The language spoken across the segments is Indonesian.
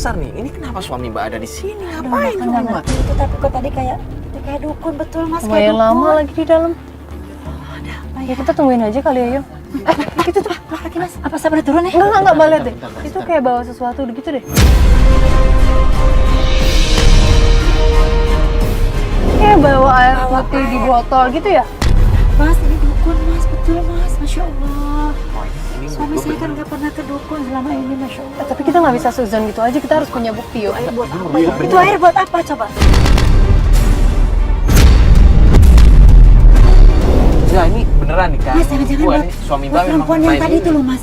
dasar nih. Ini kenapa suami Mbak ada di sini? Ngapain Aduh, suami nggak Mbak? ngerti itu, tapi kok tadi kayak dukun betul mas, kayak Lumayan dukun. lama lagi di dalam. Ada apa Ya ya? kita tungguin aja kali ya, yuk. Itu tuh, lagi mas, apa sabar turun ya? Enggak balik deh. Bentar. Itu kayak bawa sesuatu gitu deh. Kayak bawa air putih di botol gitu ya? Mas, ini dukun mas, betul mas, masya Allah. Oh, ini Suami gua saya kan bener. nggak pernah ke dukun selama ini, masya Allah. Tapi kita nggak bisa suzon gitu aja. Kita harus punya bukti yuk. Air buat apa ya? Itu air buat apa coba? Ya ini beneran nih kan? Mas, jangan-jangan Gua buat, nih suami buat Mbak memang perempuan yang main tadi ini. itu loh mas.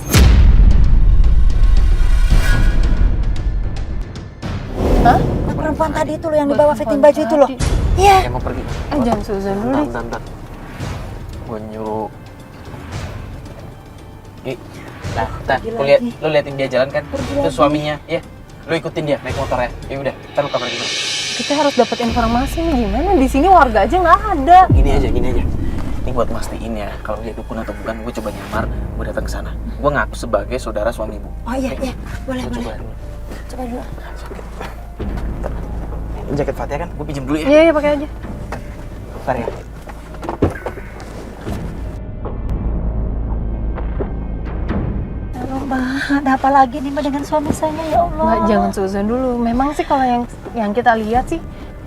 Hah? Buat perempuan tadi itu loh yang Buat dibawa perempuan fitting baju itu loh. tadi. Iya. Kayak mau pergi. Jangan suzon dulu deh. Bentar. Gua nyuruh. Nah, Pergi lu lihat, lagi. lu liatin dia jalan kan? Pergi Itu lagi. suaminya, ya. Lu ikutin dia naik motor ya. Ya udah, ntar lu kabarin gua. Kita harus dapat informasi nih gimana. Di sini warga aja nggak ada. Gini aja. Ini buat mastiin ya, kalau dia dukun atau bukan, gue coba nyamar, gue datang ke sana. Gue ngaku sebagai saudara suami ibu. Oh iya, iya. Boleh, Gua boleh. coba dulu. Coba dulu. Bentar. Ini jaket Fatia kan? Gue pinjam dulu ya. Iya pakai aja. Bentar ya. Halo mbak, ada apa lagi nih mbak dengan suami saya ya Allah? Mbak jangan suzon dulu. Memang sih kalau yang kita lihat sih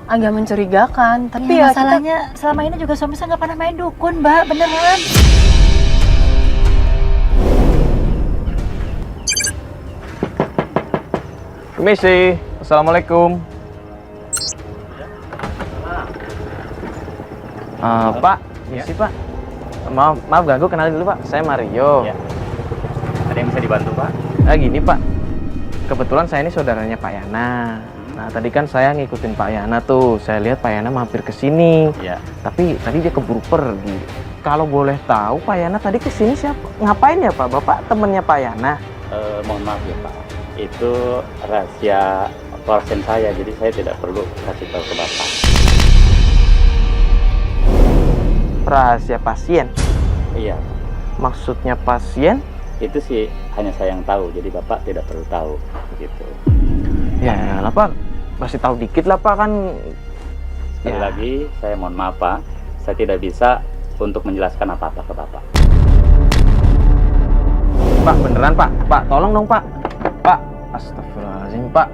agak mencurigakan. Tapi Ya, ya, masalahnya selama ini juga suami saya nggak pernah main dukun mbak, beneran. Permisi, assalamualaikum. Pak, misi Pak. Maaf ganggu, kenalin dulu Pak. Saya Mario. Ya. Ada yang bisa dibantu Pak? Nah gini Pak, kebetulan saya ini saudaranya Pak Yana. Nah tadi kan saya ngikutin Pak Yana tuh. Saya lihat Pak Yana mampir ke sini. Ya. Tapi tadi dia keburu pergi. Kalau boleh tahu Pak Yana tadi ke sini siapa? Ngapain ya Pak? Bapak temennya Pak Yana? Mohon maaf ya Pak. Itu rahasia pasien saya, jadi saya tidak perlu kasih tahu ke Bapak. Rahasia pasien? Iya, Maksudnya pasien? itu sih hanya saya yang tahu, jadi Bapak tidak perlu tahu gitu. Ya lah Pak, kasih tahu dikit lah Pak kan. Sekali Ya. lagi, saya mohon maaf Pak, saya tidak bisa untuk menjelaskan apa-apa ke Bapak. Pak beneran Pak, Pak tolong dong Pak. Pak, astagfirullahaladzim Pak.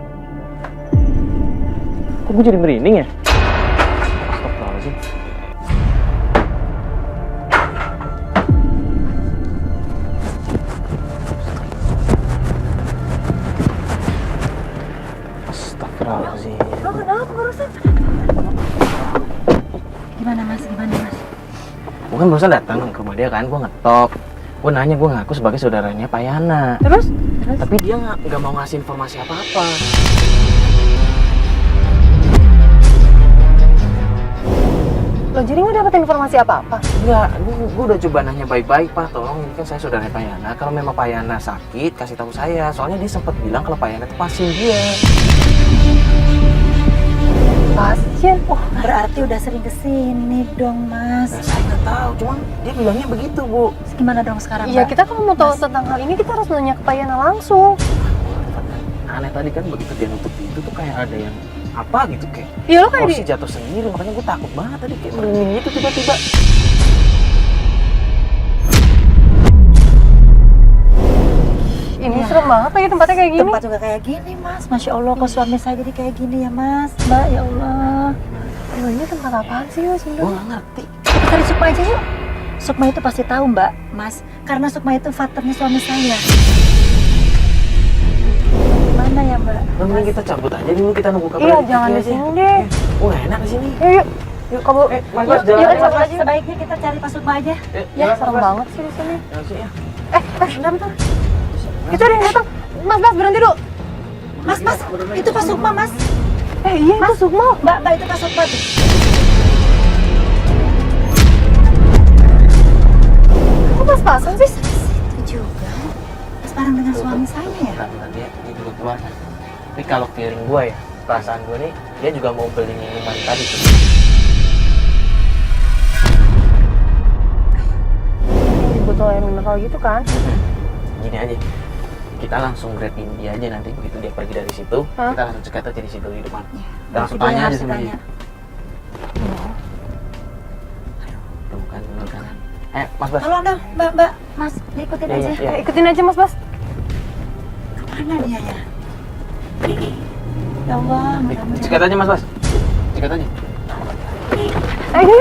Kok gue jadi merinding ya? Astagfirullahaladzim. Astagfirullahaladzim. Oh kenapa barusan? Gimana mas, gimana mas? Gue kan barusan datang ke rumah dia kan, gue ngetok. Gue nanya, gue ngaku sebagai saudaranya Pak Yana. Terus? Tapi dia nggak mau ngasih informasi apa-apa. Lo jadi nggak dapat informasi apa-apa? Enggak, gue udah coba nanya baik-baik Pak, tolong ini kan saya saudaranya Pak Yana. Kalau memang Pak Yana sakit, kasih tahu saya. Soalnya dia sempat bilang kalau Pak Yana itu pasien dia. Pasien? Oh berarti udah sering kesini dong mas. Nah, saya nggak tahu, cuman dia bilangnya begitu Bu. Gimana dong sekarang Iya mbak? kita kalau mau tahu tentang hal ini kita harus nanya ke Pak Yana langsung. Aneh tadi kan begitu dia nutup pintu tuh kayak ada yang apa gitu kayak Iya lo kayak kursi jatuh sendiri, makanya gue takut banget tadi kayak merinding gitu tiba-tiba. ini serem banget lagi tempatnya kayak gini. Tempat juga kayak gini mas, masya Allah kok suami saya jadi kayak gini ya mas, mbak ya Allah. Loh ini tempat apaan sih Gue lo sebenarnya? nggak ngerti. Kita cari Sukma aja yuk. Sukma itu pasti tahu mbak, mas, karena Sukma itu partnernya suami saya. Mana ya mbak? Mending kita cabut aja dulu, kita nunggu kabar. Iya dari jangan Kiki di aja. sini deh. Wah enak di sini. Yuk, yuk kamu. Mas, Yuk, jalan yuk, aja, cabut Mas. aja. Sebaiknya kita cari Pak Sukma aja. Ya serem banget sih di sini. Ya. Bentar, bentar. Itu ada yang datang. Mas, berhenti dulu. Mas, itu Pak Sukma mas. Iya itu Sukma. Mbak itu Pak Sukma tuh. Kok pas-pasan sih? Itu juga. Mas bareng dengan suami saya ya. Bentar, dia juga keluar. Tapi kalau feeling gue ya, perasaan gue nih, dia juga mau beli minuman tadi tuh. Di botol air mineral gitu kan? Gini aja, kita langsung grab dia aja nanti begitu dia pergi dari situ, kita langsung cegat aja di situ di depan. Kita langsung Itu tanya yang aja harus sama ditanya. dia. Bukan. Mas Bas. Tolong dong, Mbak. Mas, diikutin Iya, aja. iya. Ikutin aja Mas Bas. Mana dia ya? Ya Allah, mudah-mudahan. Cegat aja Mas Bas. Cegat aja. Ayo.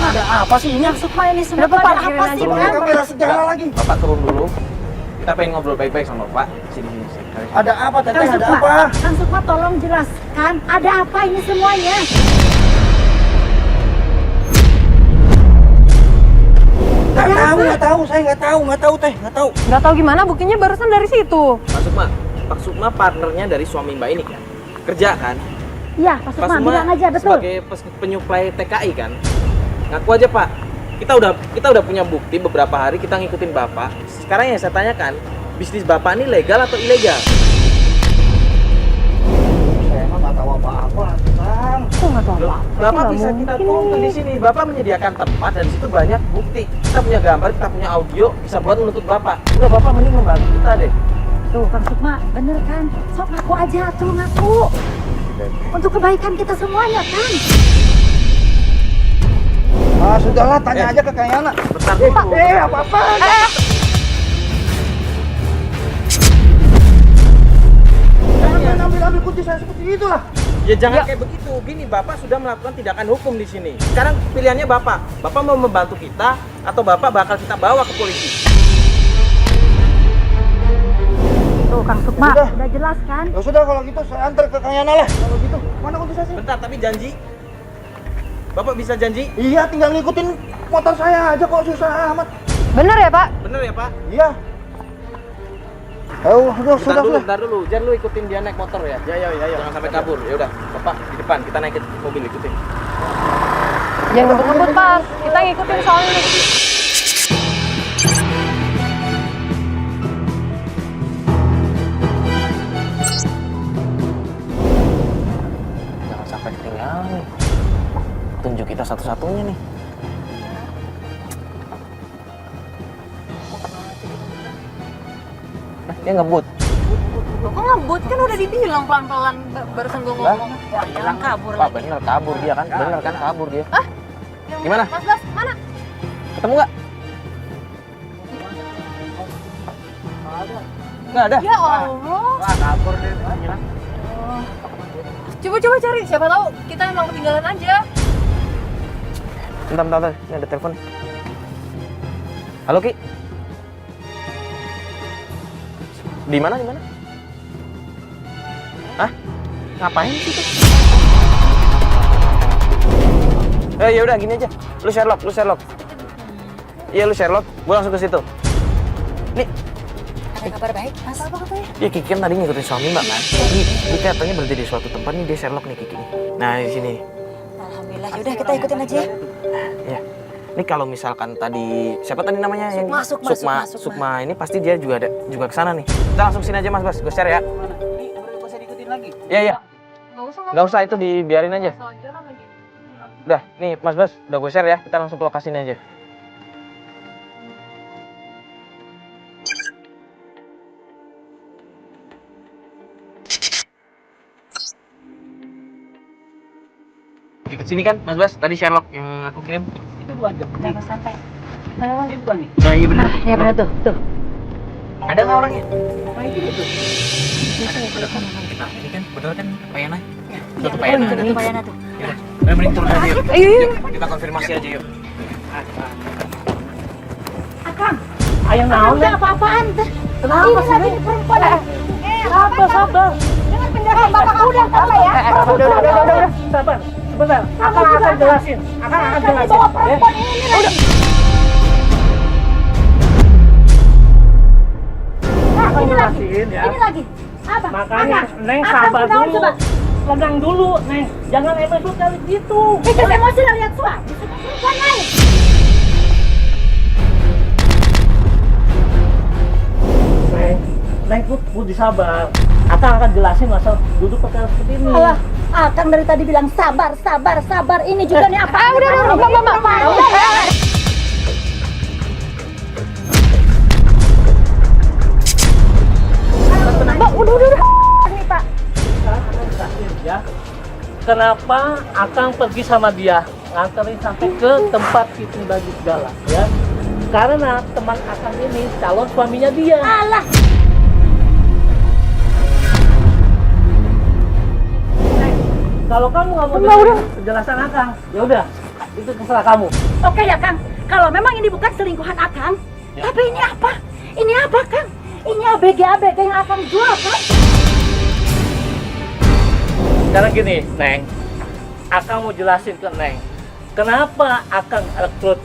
Ada apa sih ini? Sukma ini semua Kenapa, Pak? ada apa sih, Turun Bang? dulu. Bapak turun dulu. Kita pengen ngobrol baik-baik sama Bapak. Sini. Ada apa teteh? Kang Ada Sukma, apa? Kang Sukma tolong jelaskan ada apa ini semuanya? Nggak tahu, saya nggak tahu teh, nggak tahu. Nggak tahu gimana, buktinya barusan dari situ. Pak Sukma partnernya dari suami Mbak ini kan? Kerja kan? Iya, Pak Sukma bilang aja betul. Sebagai penyuplai TKI kan? Ngaku aja Pak. Kita udah punya bukti beberapa hari kita ngikutin Bapak. Sekarang yang saya tanyakan, bisnis Bapak ini legal atau ilegal? Saya mah nggak tahu apa-apa, Bang. Kok nggak tahu apa? Bapak bisa kita tuntut di sini. Bapak menyediakan tempat dan di situ banyak bukti. Kita punya gambar, kita punya audio, bisa buat menuntut Bapak. Udah Bapak mending membantu kita deh. Tuh, Kang Sukma, bener kan? Sok ngaku aja, tuh ngaku. Untuk kebaikan kita semuanya, kan? Ah, sudahlah, tanya aja ke Kang Yana. Bentar dulu. Apa-apa? Jangan ambil kunci saya seperti itu lah. Ya jangan kayak begitu. Gini, Bapak sudah melakukan tindakan hukum di sini. Sekarang pilihannya Bapak. Bapak mau membantu kita atau Bapak bakal kita bawa ke polisi? Tuh, Kang Sukma, Sudah. udah jelas kan? Ya sudah kalau gitu saya antar ke Kang Yana lah. Kalau gitu, mana kunci saya sih? Bentar, tapi janji. Bapak bisa janji? Iya, tinggal ngikutin motor saya aja kok, susah amat. Bener ya Pak? Bener ya Pak? Iya. Aduh, sudah. Bentar dulu. Jangan lu ikutin dia naik motor ya. Ya. Jangan sampai kabur. Ya udah, Bapak di depan. Kita naikin mobil ikutin. Jangan ngebut-ngebut Pak. Kita ngikutin soalnya. Jangan sampai ketinggalan nih. Tunjuk kita satu-satunya nih. Dia ngebut. Kok ngebut? Kan udah dibilang pelan-pelan barusan gue ngomong. Ya, jangan kabur Pak, lagi. bener kabur dia kan? Bener kan kabur dia? Gimana? Mas Bas, mana? Ketemu nggak? Nggak ada. Ya Allah. Wah, kabur dia. Coba cari, siapa tahu kita emang ketinggalan aja. Bentar. Ini ada telepon. Halo, Ki. Di mana? Hah? Ngapain sih tuh? Ya udah gini aja. Lu Sherlock. Iya, lu Sherlock. Gua langsung ke situ. Nih, Ada kabar baik, Mas? Apa katanya? ya Kiki kan tadi ngikutin suami Mbak kan. Ini katanya berhenti di suatu tempat nih, dia Sherlock nih Kiki. Nah, di sini. Alhamdulillah, yaudah kita ikutin aja ya. Ya. Ini kalau misalkan tadi siapa tadi namanya yang Sukma ini pasti dia juga ke sana nih. Kita langsung sini aja Mas Bas, gue share ya. Ini nggak usah diikutin lagi. Iya. Nggak Nggak usah itu dibiarin aja. Udah, nih Mas Bas, udah gue share ya. Kita langsung ke lokasi ini aja. Sini kan Mas Bas, tadi Sherlock yang aku kirim. Jangan sampai. Nah iya benar. Ya benar tuh. Ada nggak orangnya? Nah ini kan bener kan Pak Yana? Satu Pak Yana. Itu Bayana tuh. Udah mending turun aja yuk. Ayo. Kita konfirmasi aja yuk. Akang. Ayo naon Udah apa-apaan? Kenapa sih? Ini perempuan. Sabar. Dengan penjelasan Bapak udah sama ya. Udah. Sabar. Sebentar. Akan jelasin. Akan jelasin. Bawa perempuan ini lagi. Nah, ini lagi. ya. Ini lagi. Apa? Makanya Akang. Neng Akang sabar kunaon dulu. coba? Tenang dulu, Neng. Jangan emosi kali gitu. Itu emosi lah lihat suami. Perempuan lain. Neng, kudu sabar. Akan jelasin masalah duduk perkara seperti ini. Alah, Akang dari tadi bilang sabar. Ini juga nih apa? Udah, Mbak. kenapa Akang pergi sama dia nganterin sampai ke tempat fitting baju segala ya? Karena teman Akang ini calon suaminya dia. Alah, Kalau kamu nggak mau Udah, dengerin udah. penjelasan Akang, ya udah, itu terserah kamu. oke ya Kang. Kalau memang ini bukan selingkuhan Akang, tapi ini apa? Ini apa Kang? Ini ABG yang Akang jual Kang? Sekarang gini, Neng, Akang mau jelasin ke Neng, kenapa Akang rekrut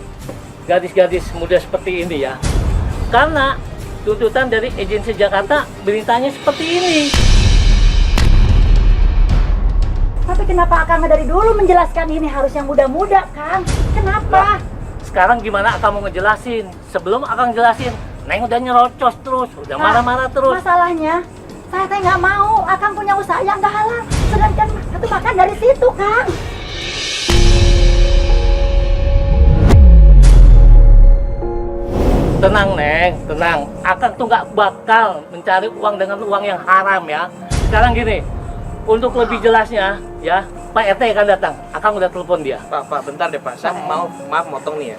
gadis-gadis muda seperti ini ya? Karena tuntutan dari agensi Jakarta beritanya seperti ini. Tapi kenapa Akang dari dulu menjelaskan ini harus yang muda-muda Kang? Kenapa? Sekarang gimana Akang mau ngejelasin? Sebelum Akang jelasin, Neng udah nyerocos terus, udah marah-marah terus. Masalahnya, saya teh nggak mau Akang punya usaha yang nggak halal. Sedangkan itu makan dari situ Kang. Tenang Neng, tenang. Akang tuh nggak bakal mencari uang dengan uang yang haram ya. Sekarang gini, untuk lebih jelasnya ya, Pak RT akan datang. Akang udah telepon dia. Pak, bentar deh Pak. Saya maaf motong nih ya.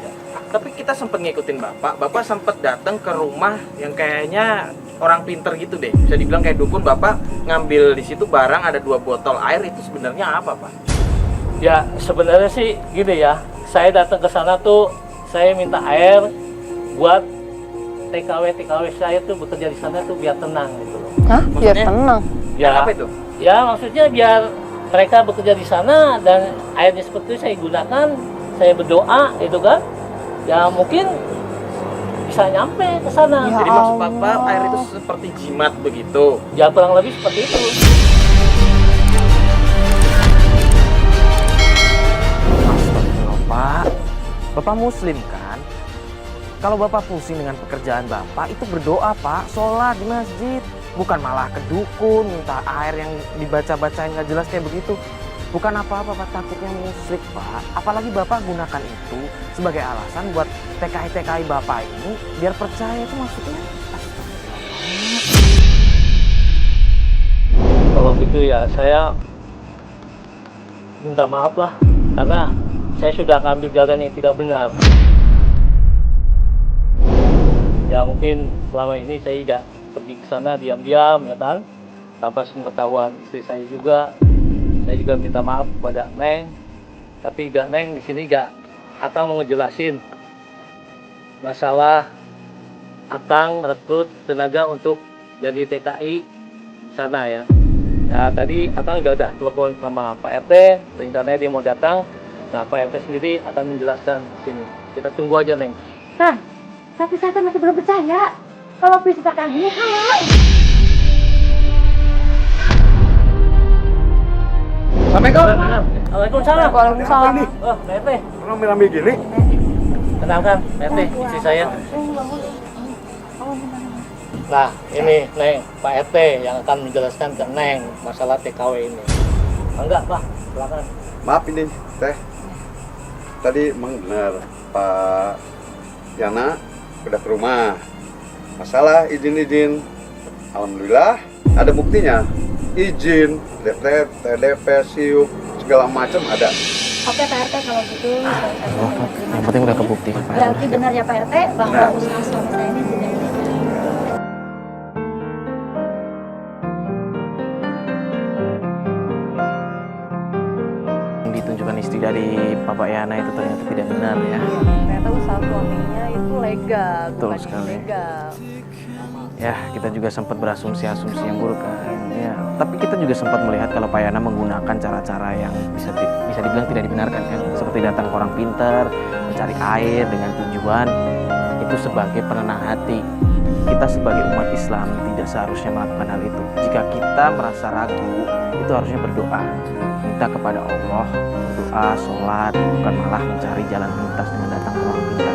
Tapi kita sempet ngikutin Bapak. Bapak sempet datang ke rumah yang kayaknya orang pinter gitu deh. Bisa dibilang kayak dukun. Bapak ngambil di situ barang ada 2 botol air. Itu sebenarnya apa Pak? Ya sebenarnya sih gini ya. Saya datang ke sana tuh, saya minta air buat TKW saya tuh bekerja di sana tuh biar tenang gitu loh. Hah? Biar Maksudnya? tenang. Ya, Apa itu? ya maksudnya biar mereka bekerja di sana dan airnya seperti itu saya gunakan, saya berdoa itu kan. Ya mungkin bisa nyampe ke sana. Ya Jadi maksud Bapak Allah. air itu seperti jimat begitu. Ya kurang lebih seperti itu. Astagfirullah, Pak. Bapak muslim kan? Kalau Bapak pusing dengan pekerjaan Bapak, itu berdoa Pak, sholat di masjid. Bukan malah ke dukun, minta air yang dibaca-bacain nggak jelas kayak begitu. Bukan apa-apa Pak, takutnya musyrik Pak. Apalagi Bapak gunakan itu sebagai alasan buat TKI Bapak ini biar percaya, itu maksudnya. Kalau gitu ya saya minta maaf lah karena saya sudah ngambil jalan yang tidak benar. Ya mungkin selama ini saya tidak pergi ke sana diam-diam ya kan, tanpa sepengetahuan istri saya juga. Saya juga minta maaf kepada Neng, tapi gak Neng di sini gak Akang mau ngejelasin masalah Akang rekrut tenaga untuk jadi TKI sana ya. Nah tadi Akang udah telepon sama Pak RT, rencananya dia mau datang. Nah Pak RT sendiri akan menjelaskan di sini. Kita tunggu aja Neng. Kang, tapi saya masih belum percaya kalau bisnis Akang ini halal. Assalamualaikum. Waalaikumsalam. Waalaikumsalam. Oh, Pak RT. Rame-rame gini. Kenalkan, Pak RT, istri saya. Nah, ini Neng, Pak RT yang akan menjelaskan ke Neng masalah TKW ini. Enggak, Pak, silakan. Maaf ini teh. Tadi emang benar Pak Yana udah ke rumah. Masalah izin-izin, alhamdulillah ada buktinya. Izin, TDP, SIUP, segala macam ada. Oke Pak RT, kalau gitu saya Oh, yang penting udah kebukti Pak. berarti benar ya Pak RT bahwa Benar. usaha suami saya ini tidak legal. Yang ditunjukkan istri dari Bapak Yana itu ternyata tidak benar ya. Ternyata usaha suaminya itu legal, Betul bukan sekali. ilegal. Ya, kita juga sempat berasumsi-asumsi yang buruk kan. Ya, tapi kita juga sempat melihat kalau Pak Yana menggunakan cara-cara yang bisa dibilang tidak dibenarkan kan. Seperti datang ke orang pintar, mencari air dengan tujuan itu sebagai penenang hati. Kita sebagai umat Islam tidak seharusnya melakukan hal itu. Jika kita merasa ragu, itu harusnya berdoa. Minta kepada Allah, berdoa, sholat, bukan malah mencari jalan pintas dengan datang ke orang pintar.